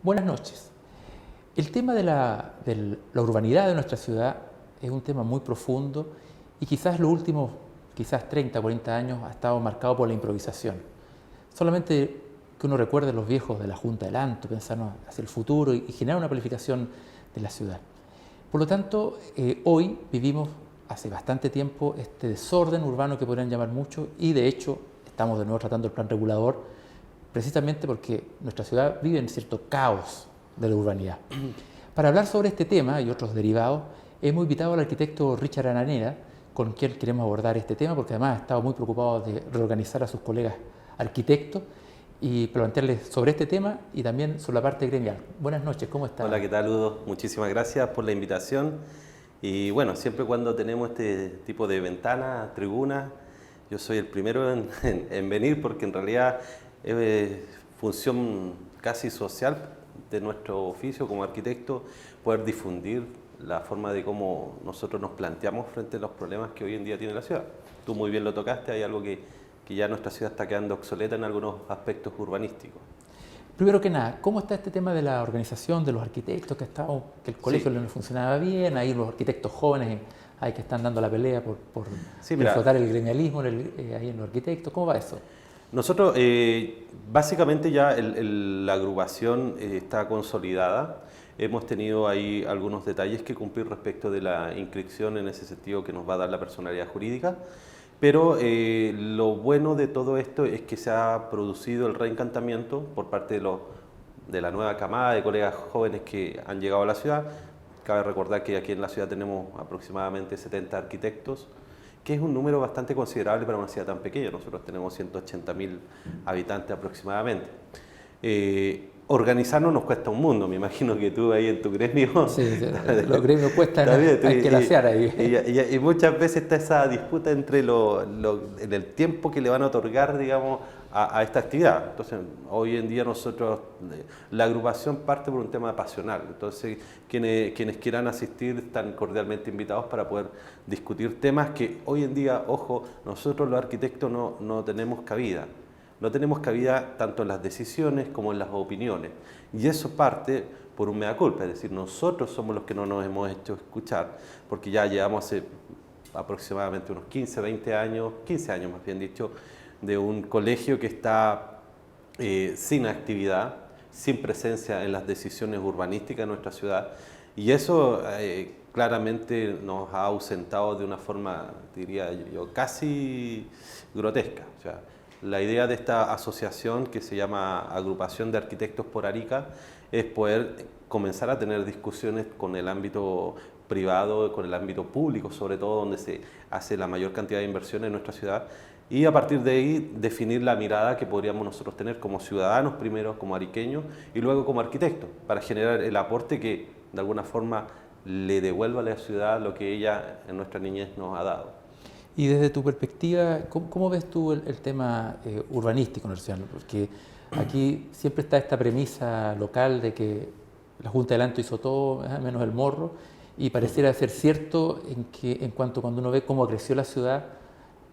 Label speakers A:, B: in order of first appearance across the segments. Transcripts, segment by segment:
A: Buenas noches. El tema de la urbanidad de nuestra ciudad es un tema muy profundo y quizás los últimos 30, 40 años ha estado marcado por la improvisación. Solamente que uno recuerde los viejos de la Junta del Anto, pensar hacia el futuro y generar una planificación de la ciudad. Por lo tanto, hoy vivimos hace bastante tiempo este desorden urbano que podrían llamar mucho y de hecho estamos de nuevo tratando el plan regulador precisamente porque nuestra ciudad vive en cierto caos de la urbanidad. Para hablar sobre este tema y otros derivados, hemos invitado al arquitecto Richard Araneda, con quien queremos abordar este tema, porque además ha estado muy preocupado de reorganizar a sus colegas arquitectos y plantearles sobre este tema y también sobre la parte gremial. Buenas noches, ¿cómo está?
B: Hola, ¿qué tal, Udo? Muchísimas gracias por la invitación. Y bueno, siempre cuando tenemos este tipo de ventana, tribuna, yo soy el primero en venir porque en realidad es función casi social de nuestro oficio como arquitecto poder difundir la forma de cómo nosotros nos planteamos frente a los problemas que hoy en día tiene la ciudad. Tú muy bien lo tocaste, hay algo que ya nuestra ciudad está quedando obsoleta en algunos aspectos urbanísticos.
A: Primero que nada, ¿cómo está este tema de la organización de los arquitectos? Que el colegio no funcionaba bien, ahí los arquitectos jóvenes hay que están dando la pelea por explotar el gremialismo ahí en los arquitectos. ¿Cómo va eso?
B: Nosotros, básicamente ya la agrupación está consolidada. Hemos tenido ahí algunos detalles que cumplir respecto de la inscripción en ese sentido que nos va a dar la personalidad jurídica. Pero lo bueno de todo esto es que se ha producido el reencantamiento por parte de la nueva camada de colegas jóvenes que han llegado a la ciudad. Cabe recordar que aquí en la ciudad tenemos aproximadamente 70 arquitectos, que es un número bastante considerable para una ciudad tan pequeña. Nosotros tenemos 180.000 habitantes aproximadamente. Organizarnos nos cuesta un mundo, me imagino que tú ahí en tu gremio...
A: Sí, los gremios cuestan, hay que lacear
B: ahí. Y muchas veces está esa disputa entre en el tiempo que le van a otorgar, digamos, a esta actividad. Entonces, hoy en día nosotros, la agrupación parte por un tema pasional. Entonces, quienes quieran asistir están cordialmente invitados para poder discutir temas que hoy en día, ojo, nosotros los arquitectos no tenemos cabida. No tenemos cabida tanto en las decisiones como en las opiniones. Y eso parte por un mea culpa, es decir, nosotros somos los que no nos hemos hecho escuchar, porque ya llevamos hace aproximadamente unos 15 años más bien dicho, de un colegio que está sin actividad, sin presencia en las decisiones urbanísticas de nuestra ciudad, y eso claramente nos ha ausentado de una forma, diría yo, casi grotesca. O sea, la idea de esta asociación que se llama Agrupación de Arquitectos por Arica es poder comenzar a tener discusiones con el ámbito privado, con el ámbito público, sobre todo donde se hace la mayor cantidad de inversión en nuestra ciudad, y a partir de ahí definir la mirada que podríamos nosotros tener como ciudadanos primero, como ariqueños, y luego como arquitectos, para generar el aporte que de alguna forma le devuelva a la ciudad lo que ella en nuestra niñez nos ha dado.
A: Y desde tu perspectiva, ¿cómo ves tú el tema urbanístico en el ciudad? Porque aquí siempre está esta premisa local de que la Junta del Anto hizo todo, menos el morro, y pareciera ser cierto en cuanto cuando uno ve cómo creció la ciudad,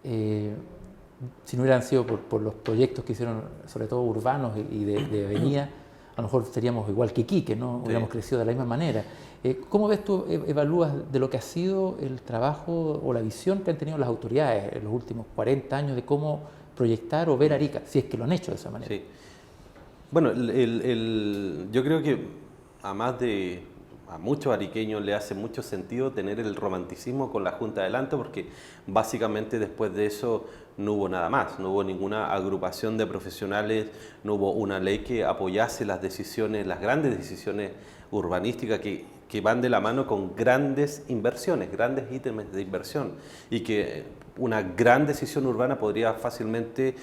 A: si no hubieran sido por los proyectos que hicieron, sobre todo urbanos y de avenida, a lo mejor seríamos igual que Iquique, ¿no? Hubiéramos crecido de la misma manera. ¿Cómo ves tú, evalúas de lo que ha sido el trabajo o la visión que han tenido las autoridades en los últimos 40 años de cómo proyectar o ver Arica, si es que lo han hecho de esa manera?
B: Sí. Bueno, yo creo que a muchos ariqueños le hace mucho sentido tener el romanticismo con la Junta del Anto, porque básicamente después de eso no hubo nada más, no hubo ninguna agrupación de profesionales, no hubo una ley que apoyase las decisiones, las grandes decisiones urbanísticas que van de la mano con grandes inversiones, grandes ítems de inversión, y que una gran decisión urbana podría fácilmente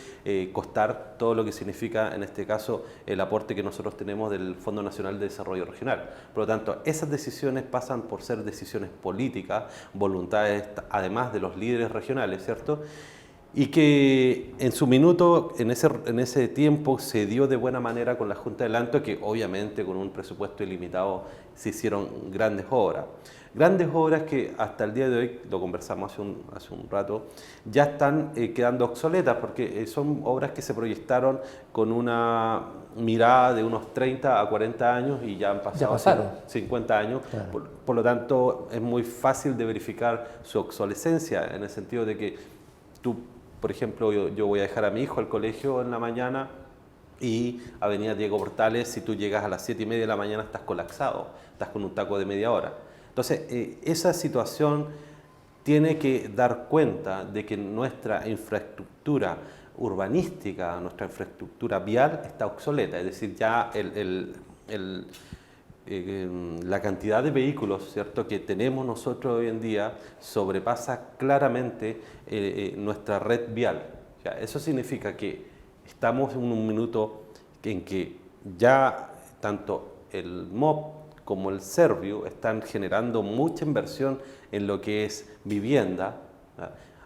B: costar todo lo que significa, en este caso, el aporte que nosotros tenemos del Fondo Nacional de Desarrollo Regional. Por lo tanto, esas decisiones pasan por ser decisiones políticas, voluntades además de los líderes regionales, ¿cierto? Y que en su minuto, en ese tiempo, se dio de buena manera con la Junta del Anto, que obviamente con un presupuesto ilimitado se hicieron grandes obras. grandes obras que hasta el día de hoy, lo conversamos hace un rato, ya están quedando obsoletas porque son obras que se proyectaron con una mirada de unos 30 a 40 años y ya han pasado 50 años. Claro. Por lo tanto, es muy fácil de verificar su obsolescencia, en el sentido de que tú, por ejemplo, yo voy a dejar a mi hijo al colegio en la mañana y Avenida Diego Portales, si tú llegas a las 7:30 de la mañana estás colapsado, estás con un taco de media hora. Entonces, esa situación tiene que dar cuenta de que nuestra infraestructura urbanística, nuestra infraestructura vial está obsoleta, es decir, ya la cantidad de vehículos, ¿cierto?, que tenemos nosotros hoy en día sobrepasa claramente nuestra red vial. O sea, eso significa que estamos en un minuto en que ya tanto el MOP como el Serviu están generando mucha inversión en lo que es vivienda.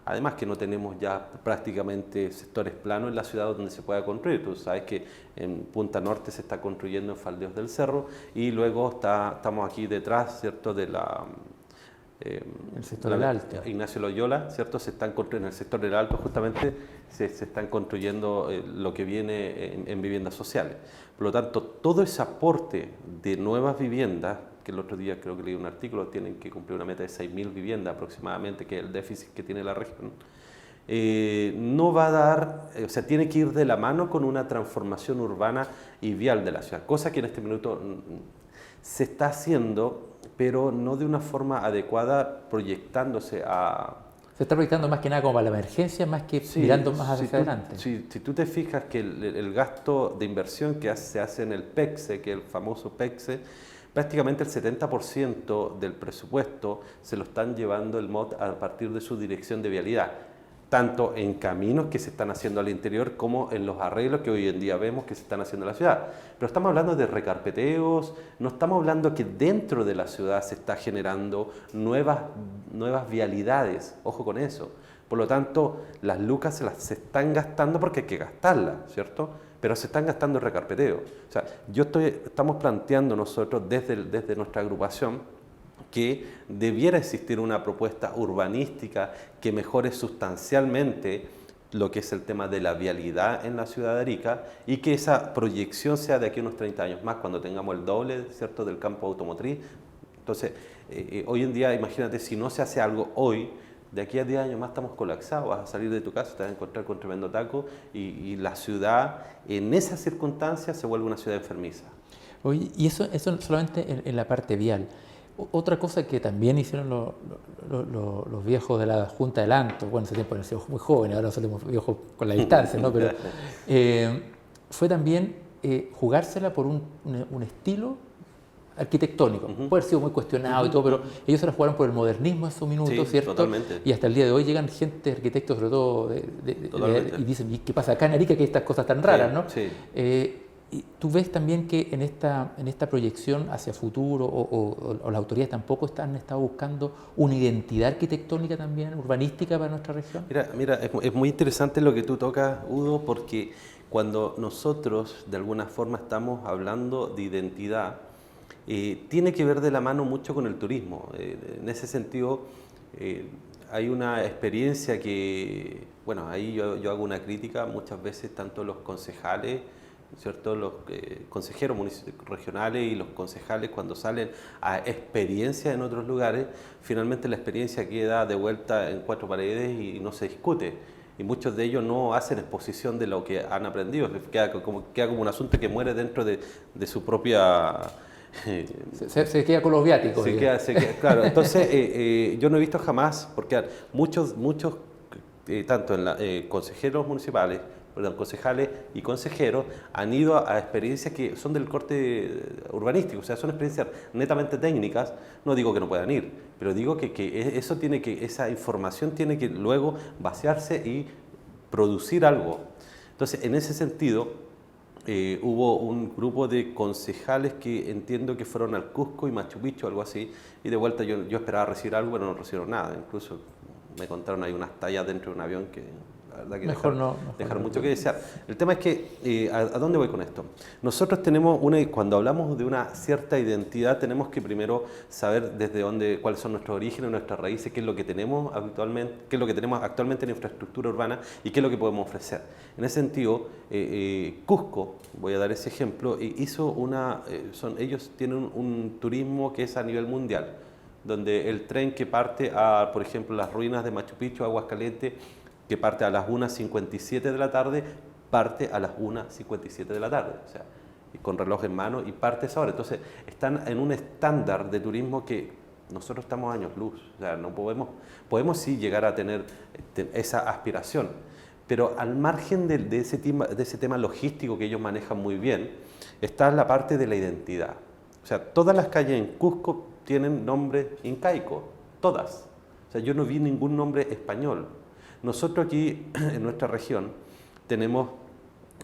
B: Además que no tenemos ya prácticamente sectores planos en la ciudad donde se pueda construir. Tú sabes que en Punta Norte se está construyendo en Faldeos del Cerro y luego estamos aquí detrás, ¿cierto?, de
A: el sector del Alto.
B: Ignacio Loyola, ¿cierto? Se están construyendo en el sector del Alto, justamente se están construyendo lo que viene en viviendas sociales. Por lo tanto, todo ese aporte de nuevas viviendas, que el otro día creo que leí un artículo, tienen que cumplir una meta de 6.000 viviendas aproximadamente, que es el déficit que tiene la región, no va a dar, o sea, tiene que ir de la mano con una transformación urbana y vial de la ciudad, cosa que en este minuto se está haciendo, pero no de una forma adecuada, proyectándose a...
A: Se está proyectando más que nada como para la emergencia, más que mirando más hacia adelante.
B: Si tú te fijas que el gasto de inversión que se hace en el PECSE, que es el famoso PECSE, prácticamente el 70% del presupuesto se lo están llevando el MOT a partir de su dirección de vialidad, tanto en caminos que se están haciendo al interior como en los arreglos que hoy en día vemos que se están haciendo en la ciudad. Pero estamos hablando de recarpeteos, no estamos hablando que dentro de la ciudad se está generando nuevas vialidades, ojo con eso. Por lo tanto, las lucas se están gastando porque hay que gastarlas, ¿cierto? Pero se están gastando en recarpeteo. O sea, estamos planteando nosotros desde nuestra agrupación que debiera existir una propuesta urbanística que mejore sustancialmente lo que es el tema de la vialidad en la ciudad de Arica y que esa proyección sea de aquí a unos 30 años más, cuando tengamos el doble, ¿cierto?, del campo automotriz. Entonces, hoy en día, imagínate, si no se hace algo hoy, de aquí a 10 años más estamos colapsados, vas a salir de tu casa, te vas a encontrar con tremendo taco y la ciudad en esas circunstancias se vuelve una ciudad enfermiza.
A: Oye, y eso solamente en la parte vial. Otra cosa que también hicieron los viejos de la Junta del Anto, bueno, en ese tiempo eran muy jóvenes, ahora somos viejos con la distancia, ¿no? Pero fue también jugársela por un estilo arquitectónico. Puede haber sido muy cuestionado y todo, pero ellos se la jugaron por el modernismo en su minuto, sí, ¿cierto?
B: Totalmente.
A: Y hasta el día de hoy llegan gente, arquitectos sobre todo, y dicen, ¿y qué pasa acá en Arica que hay estas cosas tan raras, ¿no?
B: Sí.
A: ¿Y tú ves también que en esta proyección hacia futuro o las autoridades tampoco han estado buscando una identidad arquitectónica también, urbanística para nuestra región?
B: Mira, es muy interesante lo que tú tocas, Udo, porque cuando nosotros de alguna forma estamos hablando de identidad, tiene que ver de la mano mucho con el turismo. En ese sentido, hay una experiencia que, bueno, ahí yo hago una crítica muchas veces, tanto los concejales, ¿cierto?, los consejeros regionales y los concejales, cuando salen a experiencias en otros lugares, finalmente la experiencia queda de vuelta en cuatro paredes y no se discute. Y muchos de ellos no hacen exposición de lo que han aprendido, queda como un asunto que muere dentro de su propia...
A: Se queda con los viáticos.
B: Se queda, claro. Entonces, yo no he visto jamás, porque muchos tanto en consejeros municipales, concejales y consejeros han ido a experiencias que son del corte urbanístico, o sea, son experiencias netamente técnicas. No digo que no puedan ir, pero digo que esa información tiene que luego vaciarse y producir algo. Entonces, en ese sentido, hubo un grupo de concejales que entiendo que fueron al Cusco y Machu Picchu, algo así, y de vuelta yo esperaba recibir algo, pero no recibieron nada. Incluso me contaron hay unas tallas dentro de un avión que verdad que
A: Mejor
B: dejar
A: no.
B: mucho que desear. El tema es que, ¿a dónde voy con esto? Nosotros tenemos cuando hablamos de una cierta identidad, tenemos que primero saber desde dónde, cuáles son nuestros orígenes, nuestras raíces, qué es lo que tenemos habitualmente, qué es lo que tenemos actualmente en infraestructura urbana y qué es lo que podemos ofrecer. En ese sentido, Cusco, voy a dar ese ejemplo, hizo ellos tienen un turismo que es a nivel mundial, donde el tren que parte a, por ejemplo, las ruinas de Machu Picchu, Aguascalientes, que parte a las 1:57 de la tarde, parte a las 1:57 de la tarde, o sea, con reloj en mano y parte esa hora. Entonces, están en un estándar de turismo que nosotros estamos a años luz, o sea, no podemos sí llegar a tener esa aspiración, pero al margen de ese tema logístico que ellos manejan muy bien, está la parte de la identidad. O sea, todas las calles en Cusco tienen nombre incaico, todas. O sea, yo no vi ningún nombre español. Nosotros aquí, en nuestra región, tenemos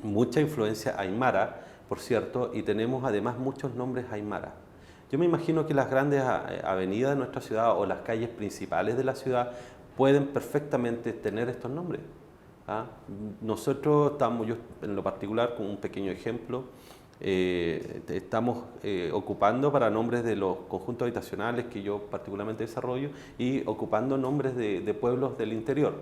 B: mucha influencia aymara, por cierto, y tenemos además muchos nombres aymara. Yo me imagino que las grandes avenidas de nuestra ciudad o las calles principales de la ciudad pueden perfectamente tener estos nombres. ¿Ah? Nosotros estamos, yo en lo particular, con un pequeño ejemplo, estamos ocupando para nombres de los conjuntos habitacionales que yo particularmente desarrollo y ocupando nombres de pueblos del interior,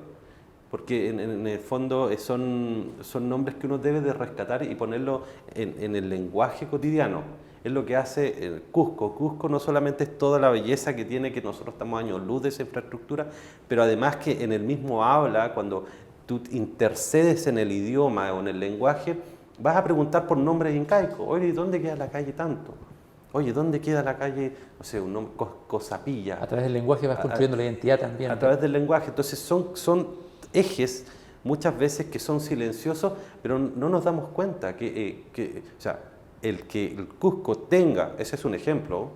B: porque en el fondo son nombres que uno debe de rescatar y ponerlo en el lenguaje cotidiano. Es lo que hace Cusco. Cusco no solamente es toda la belleza que tiene, que nosotros estamos a años luz de esa infraestructura, pero además que en el mismo habla, cuando tú intercedes en el idioma o en el lenguaje, vas a preguntar por nombres incaicos. Oye, ¿dónde queda la calle tanto? Oye, ¿dónde queda la calle, no sé, un nombre, Cosapilla?
A: A través del lenguaje vas construyendo la identidad también.
B: A través del lenguaje. Entonces son ejes muchas veces que son silenciosos, pero no nos damos cuenta o sea, el que el Cusco tenga, ese es un ejemplo,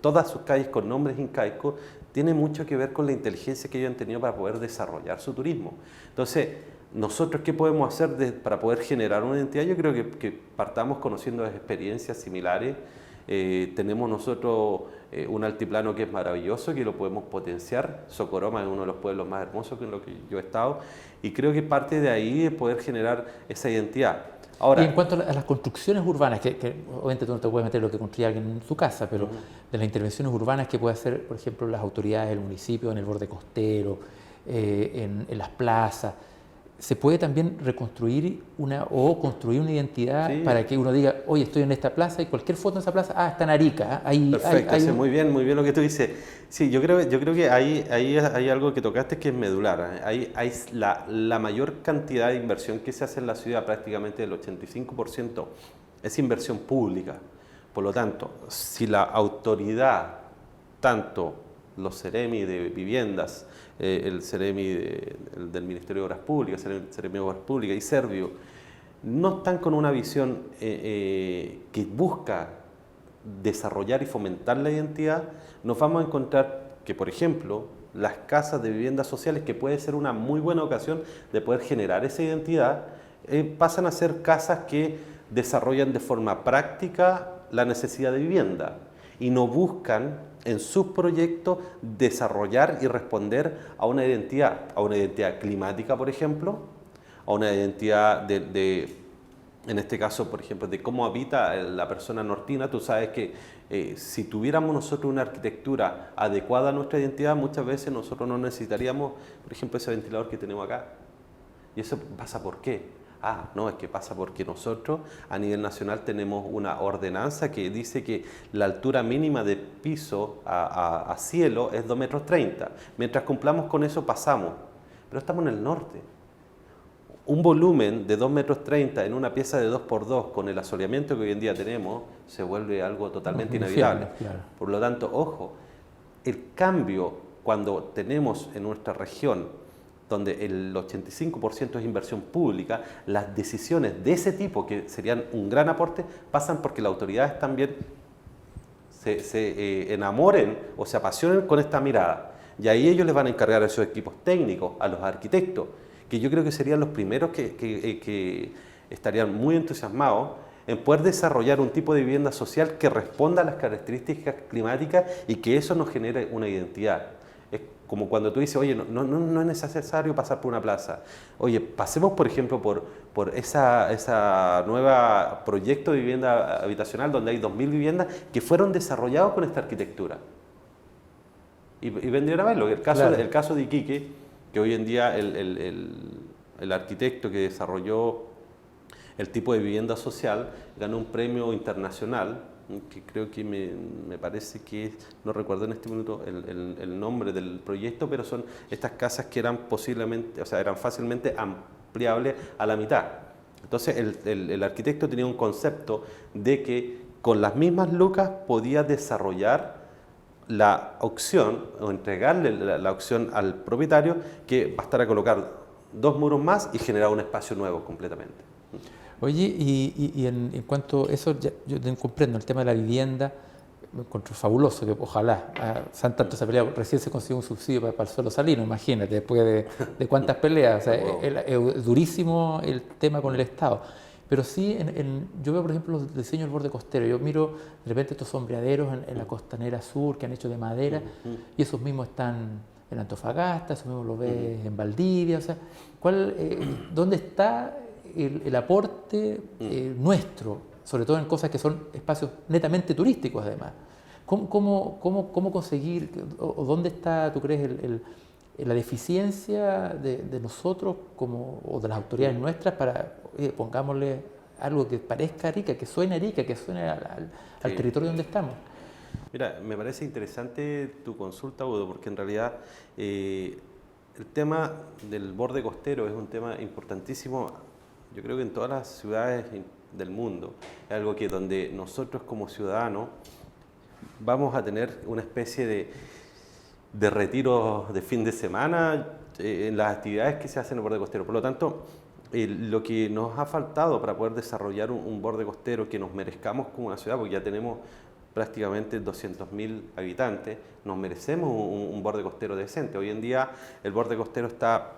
B: todas sus calles con nombres incaicos, tiene mucho que ver con la inteligencia que ellos han tenido para poder desarrollar su turismo. Entonces, nosotros, ¿qué podemos hacer para poder generar una identidad? Yo creo que partamos conociendo experiencias similares. Tenemos nosotros un altiplano que es maravilloso, que lo podemos potenciar. Socoroma es uno de los pueblos más hermosos en los que yo he estado, y creo que parte de ahí es poder generar esa identidad. Ahora,
A: y en cuanto a las construcciones urbanas, que obviamente tú no te puedes meter lo que construye alguien en su casa, pero de las intervenciones urbanas que puede hacer, por ejemplo, las autoridades del municipio en el borde costero, en las plazas, se puede también reconstruir o construir una identidad para que uno diga, oye, estoy en esta plaza y cualquier foto en esa plaza, está en Arica.
B: Perfecto, muy bien lo que tú dices. Sí, yo creo que ahí hay algo que tocaste que es medular. Hay la mayor cantidad de inversión que se hace en la ciudad, prácticamente el 85%, es inversión pública. Por lo tanto, si la autoridad, tanto los Ceremi de viviendas, el Ceremi del Ministerio de Obras Públicas, el Ceremi de Obras Públicas y Servio, no están con una visión que busca desarrollar y fomentar la identidad, nos vamos a encontrar que, por ejemplo, las casas de viviendas sociales, que puede ser una muy buena ocasión de poder generar esa identidad, pasan a ser casas que desarrollan de forma práctica la necesidad de vivienda y no buscan en sus proyectos desarrollar y responder a una identidad climática, por ejemplo, a una identidad en este caso, por ejemplo, de cómo habita la persona nortina. Tú sabes que si tuviéramos nosotros una arquitectura adecuada a nuestra identidad, muchas veces nosotros no necesitaríamos, por ejemplo, ese ventilador que tenemos acá. ¿Y eso pasa por qué? No, es que pasa porque nosotros a nivel nacional tenemos una ordenanza que dice que la altura mínima de piso a cielo es 2,30 metros. Mientras cumplamos con eso pasamos, pero estamos en el norte. Un volumen de 2,30 metros en una pieza de 2x2 con el asoleamiento que hoy en día tenemos se vuelve algo totalmente inevitable. Claro. Por lo tanto, ojo, el cambio cuando tenemos en nuestra región donde el 85% es inversión pública, las decisiones de ese tipo, que serían un gran aporte, pasan porque las autoridades también se enamoren o se apasionen con esta mirada. Y ahí ellos les van a encargar a esos equipos técnicos, a los arquitectos, que yo creo que serían los primeros que estarían muy entusiasmados en poder desarrollar un tipo de vivienda social que responda a las características climáticas y que eso nos genere una identidad. como cuando tú dices, oye, no es necesario pasar por una plaza. Oye, pasemos, por ejemplo, por esa nueva proyecto de vivienda habitacional donde hay 2.000 viviendas que fueron desarrollados con esta arquitectura. Y vendrían a verlo.
A: Claro.
B: El caso de Iquique, que hoy en día el arquitecto que desarrolló el tipo de vivienda social ganó un premio internacional, que creo que me parece que, no recuerdo en este minuto el nombre del proyecto, pero son estas casas que eran posiblemente, o sea, eran fácilmente ampliables a la mitad. Entonces el arquitecto tenía un concepto de que con las mismas lucas podía desarrollar la opción o entregarle la opción al propietario que bastara colocar 2 muros más y generar un espacio nuevo completamente.
A: Oye, y en cuanto a eso, yo te comprendo, el tema de la vivienda, me encuentro fabuloso, que ojalá, San tanto se ha peleado, recién se consiguió un subsidio para el suelo salino, imagínate, después de cuántas peleas, o sea, es durísimo el tema con el Estado. Pero sí, yo veo, por ejemplo, los diseños del borde costero. Yo miro de repente estos sombreaderos en la costanera sur que han hecho de madera, y esos mismos están en Antofagasta, esos mismos los ves en Valdivia. O sea, ¿dónde está el aporte nuestro, sobre todo en cosas que son espacios netamente turísticos además? ¿Cómo conseguir, o dónde está, tú crees, la deficiencia de nosotros o de las autoridades nuestras para, pongámosle algo que parezca Arica, que suene al territorio donde estamos?
B: Mira, me parece interesante tu consulta, Udo, porque en realidad el tema del borde costero es un tema importantísimo, yo creo que en todas las ciudades del mundo. Es algo que donde nosotros como ciudadanos vamos a tener una especie de retiros de fin de semana en las actividades que se hacen en el borde costero. Por lo tanto, lo que nos ha faltado para poder desarrollar un borde costero que nos merezcamos como una ciudad, porque ya tenemos prácticamente 200.000 habitantes, nos merecemos un borde costero decente. Hoy en día el borde costero está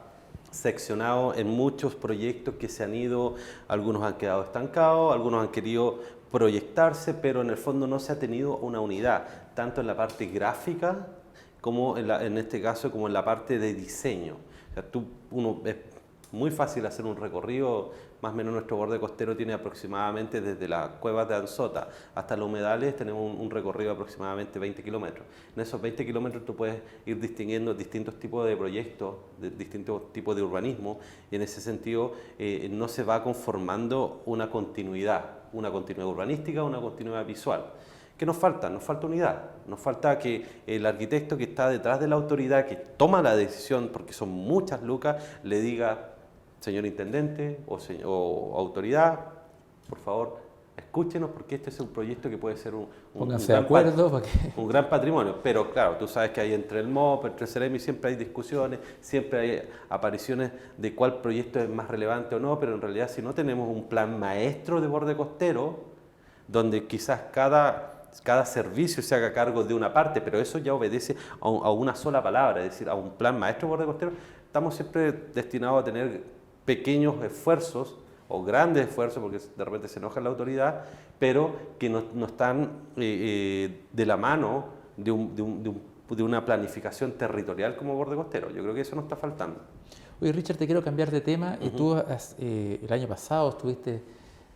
B: seccionado en muchos proyectos que se han ido, algunos han quedado estancados, algunos han querido proyectarse, pero en el fondo no se ha tenido una unidad, tanto en la parte gráfica como en este caso como en la parte de diseño. O sea, es muy fácil hacer un recorrido, más o menos nuestro borde costero tiene aproximadamente desde las cuevas de Anzota hasta los humedales, tenemos un recorrido de aproximadamente 20 kilómetros. En esos 20 kilómetros tú puedes ir distinguiendo distintos tipos de proyectos, distintos tipos de urbanismo, y en ese sentido no se va conformando una continuidad urbanística, una continuidad visual. ¿Qué nos falta? Nos falta unidad, nos falta que el arquitecto que está detrás de la autoridad, que toma la decisión, porque son muchas lucas, le diga: señor intendente o autoridad, por favor, escúchenos, porque este es un proyecto que puede ser un gran patrimonio. Pero claro, tú sabes que hay entre el MOP, entre el Ceremi, siempre hay discusiones, siempre hay apariciones de cuál proyecto es más relevante o no, pero en realidad si no tenemos un plan maestro de borde costero, donde quizás cada servicio se haga cargo de una parte, pero eso ya obedece a una sola palabra, es decir, a un plan maestro de borde costero, estamos siempre destinados a tener pequeños esfuerzos o grandes esfuerzos, porque de repente se enoja la autoridad, pero que no están de la mano de una planificación territorial como borde costero. Yo creo que eso nos está faltando.
A: Oye, Richard, te quiero cambiar de tema. Tú el año pasado estuviste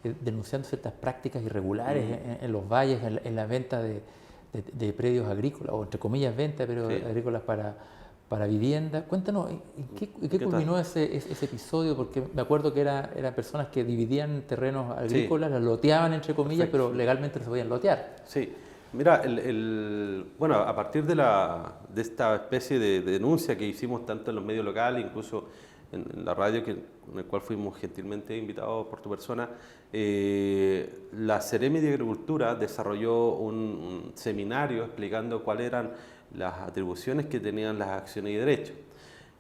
A: denunciando ciertas prácticas irregulares en los valles, en la venta de predios agrícolas, o entre comillas venta de predios agrícolas para vivienda. Cuéntanos, ¿en qué culminó ese episodio? Porque me acuerdo que eran personas que dividían terrenos agrícolas, las loteaban entre comillas, pero legalmente no se podían lotear.
B: Sí, mira, bueno, a partir de esta especie de denuncia que hicimos tanto en los medios locales, incluso en la radio, en el cual fuimos gentilmente invitados por tu persona, la Seremi de Agricultura desarrolló un seminario explicando cuáles eran las atribuciones que tenían las acciones y derechos.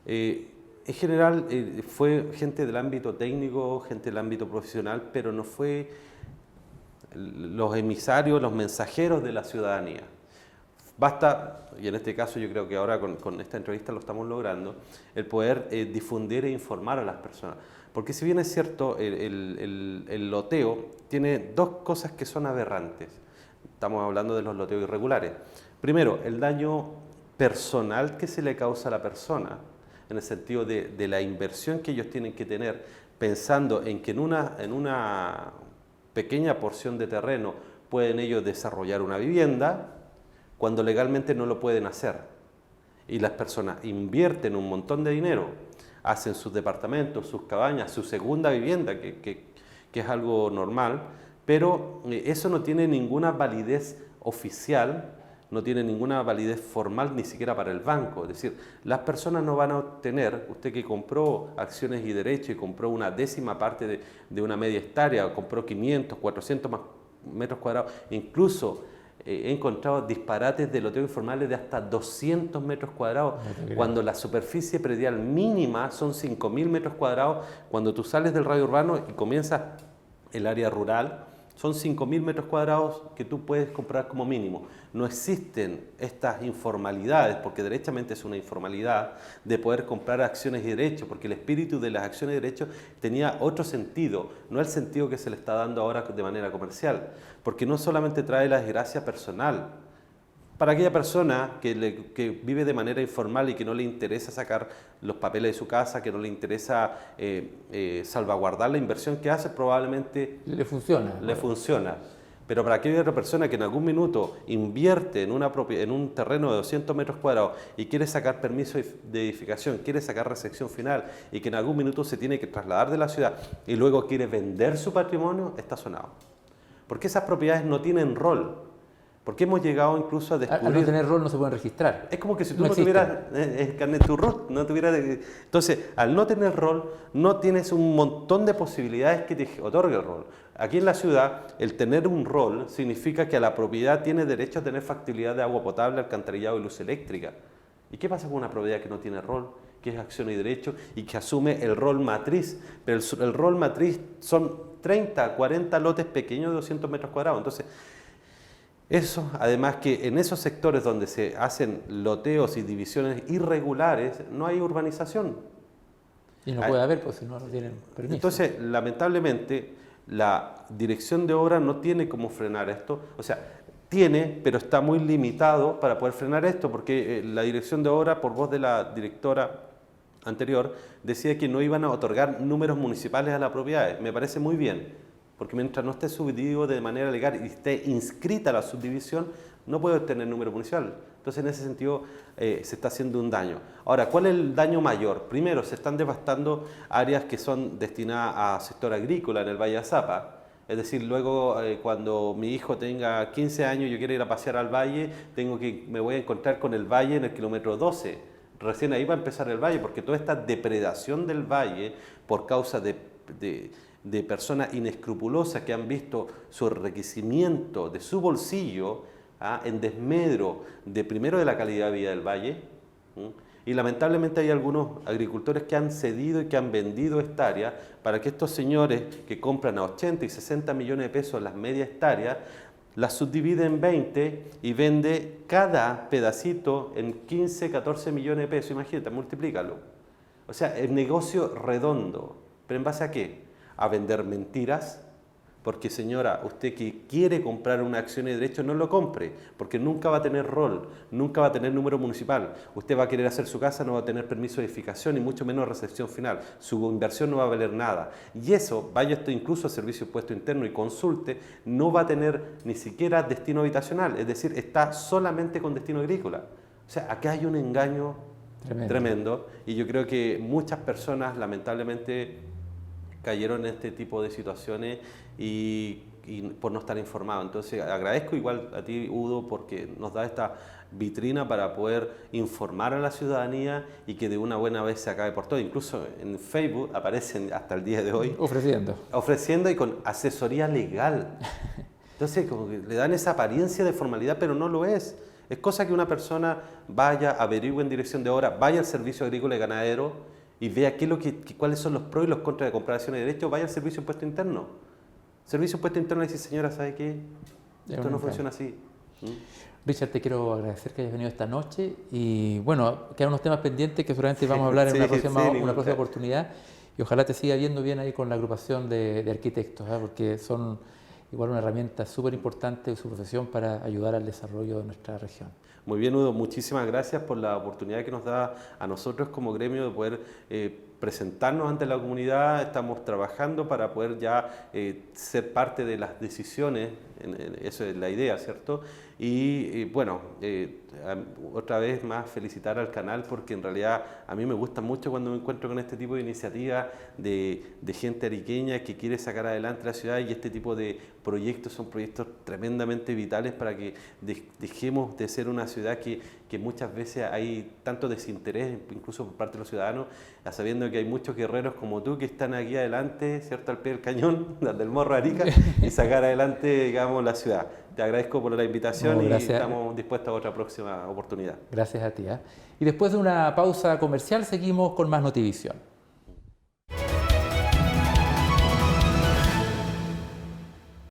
B: En general fue gente del ámbito técnico, gente del ámbito profesional, pero no fue los emisarios, los mensajeros de la ciudadanía. Basta, y en este caso yo creo que ahora con esta entrevista lo estamos logrando, el poder difundir e informar a las personas. Porque si bien es cierto, el loteo tiene dos cosas que son aberrantes. Estamos hablando de los loteos irregulares. Primero, el daño personal que se le causa a la persona, en el sentido de la inversión que ellos tienen que tener, pensando en que en una pequeña porción de terreno pueden ellos desarrollar una vivienda, cuando legalmente no lo pueden hacer. Y las personas invierten un montón de dinero, hacen sus departamentos, sus cabañas, su segunda vivienda, que es algo normal, pero eso no tiene ninguna validez oficial, no tiene ninguna validez formal ni siquiera para el banco. Es decir, las personas no van a obtener, usted que compró acciones y derechos y compró una décima parte de una media hectárea, o compró 500, 400 más metros cuadrados, incluso he encontrado disparates de loteos informales de hasta 200 metros cuadrados, cuando la superficie predial mínima son 5.000 metros cuadrados. Cuando tú sales del radio urbano y comienzas el área rural, son 5.000 metros cuadrados que tú puedes comprar como mínimo. No existen estas informalidades, porque derechamente es una informalidad, de poder comprar acciones y derechos, porque el espíritu de las acciones y derechos tenía otro sentido, no el sentido que se le está dando ahora de manera comercial, porque no solamente trae la desgracia personal. Para aquella persona que vive de manera informal y que no le interesa sacar los papeles de su casa, que no le interesa salvaguardar la inversión que hace, probablemente
A: le funciona.
B: Le funciona. Pero para aquella otra persona que en algún minuto invierte en un terreno de 200 metros cuadrados y quiere sacar permiso de edificación, quiere sacar recepción final y que en algún minuto se tiene que trasladar de la ciudad y luego quiere vender su patrimonio, está sonado. Porque esas propiedades no tienen rol. Porque hemos llegado incluso a descubrir...
A: Al no tener rol no se pueden registrar.
B: Es como que si tú no tuvieras el carnet tu RUT, no tuvieras... Entonces, al no tener rol, no tienes un montón de posibilidades que te otorgue el rol. Aquí en la ciudad, el tener un rol significa que a la propiedad tiene derecho a tener factibilidad de agua potable, alcantarillado y luz eléctrica. ¿Y qué pasa con una propiedad que no tiene rol? Que es acción y derecho y que asume el rol matriz. Pero el rol matriz son 30, 40 lotes pequeños de 200 metros cuadrados. Entonces, eso, además que en esos sectores donde se hacen loteos y divisiones irregulares, no hay urbanización.
A: Y no puede haber, pues si no tienen permiso.
B: Entonces, lamentablemente, la dirección de obra no tiene cómo frenar esto. O sea, tiene, pero está muy limitado para poder frenar esto, porque la dirección de obra, por voz de la directora anterior, decía que no iban a otorgar números municipales a las propiedades. Me parece muy bien. Porque mientras no esté subdividido de manera legal y esté inscrita la subdivisión, no puede obtener número municipal. Entonces, en ese sentido, se está haciendo un daño. Ahora, ¿cuál es el daño mayor? Primero, se están devastando áreas que son destinadas a sector agrícola en el Valle de Azapa. Es decir, luego, cuando mi hijo tenga 15 años y yo quiero ir a pasear al valle, me voy a encontrar con el valle en el kilómetro 12. Recién ahí va a empezar el valle, porque toda esta depredación del valle por causa de personas inescrupulosas que han visto su enriquecimiento de su bolsillo en desmedro primero de la calidad de vida del valle. Y lamentablemente hay algunos agricultores que han cedido y que han vendido esta área para que estos señores que compran a 80 y 60 millones de pesos las medias hectáreas, las subdivide en 20 y vende cada pedacito en 15, 14 millones de pesos. Imagínate, multiplícalo. O sea, el negocio redondo. ¿Pero en base a qué? A vender mentiras, porque señora, usted que quiere comprar una acción de derecho, no lo compre, porque nunca va a tener rol, nunca va a tener número municipal. Usted va a querer hacer su casa, no va a tener permiso de edificación y mucho menos recepción final. Su inversión no va a valer nada. Y eso, vaya esto incluso a Servicio de Impuesto Interno y consulte, no va a tener ni siquiera destino habitacional, es decir, está solamente con destino agrícola. O sea, acá hay un engaño tremendo y yo creo que muchas personas, lamentablemente, cayeron en este tipo de situaciones y por no estar informados. Entonces agradezco igual a ti, Udo, porque nos da esta vitrina para poder informar a la ciudadanía y que de una buena vez se acabe por todo. Incluso en Facebook aparecen hasta el día de hoy ofreciendo y con asesoría legal. Entonces como que le dan esa apariencia de formalidad, pero no lo es. Es cosa que una persona vaya, averigüe en dirección de obra, vaya al Servicio Agrícola y Ganadero y vea cuáles son los pros y los contras de comprar acciones de derecho, vaya al Servicio de Impuesto Interno. El Servicio de Impuesto Interno le dice, señora, ¿sabe qué? Esto no funciona así.
A: Richard, te quiero agradecer que hayas venido esta noche y bueno, quedan unos temas pendientes que seguramente vamos a hablar en una próxima oportunidad y ojalá te siga yendo bien ahí con la agrupación de arquitectos, porque son igual una herramienta súper importante de su profesión para ayudar al desarrollo de nuestra región.
B: Muy bien, Udo, muchísimas gracias por la oportunidad que nos da a nosotros como gremio de poder presentarnos ante la comunidad. Estamos trabajando para poder ya ser parte de las decisiones, eso es la idea, ¿cierto? Y bueno, otra vez más felicitar al canal porque en realidad a mí me gusta mucho cuando me encuentro con este tipo de iniciativas de gente ariqueña que quiere sacar adelante la ciudad, y este tipo de proyectos son proyectos tremendamente vitales para que dejemos de ser una ciudad que muchas veces hay tanto desinterés, incluso por parte de los ciudadanos, sabiendo que hay muchos guerreros como tú que están aquí adelante, ¿cierto?, al pie del cañón, del Morro de Arica, y sacar adelante, digamos, la ciudad. Te agradezco por la invitación y estamos dispuestos a otra próxima oportunidad.
A: Gracias a ti. Y después de una pausa comercial seguimos con más Notivisión.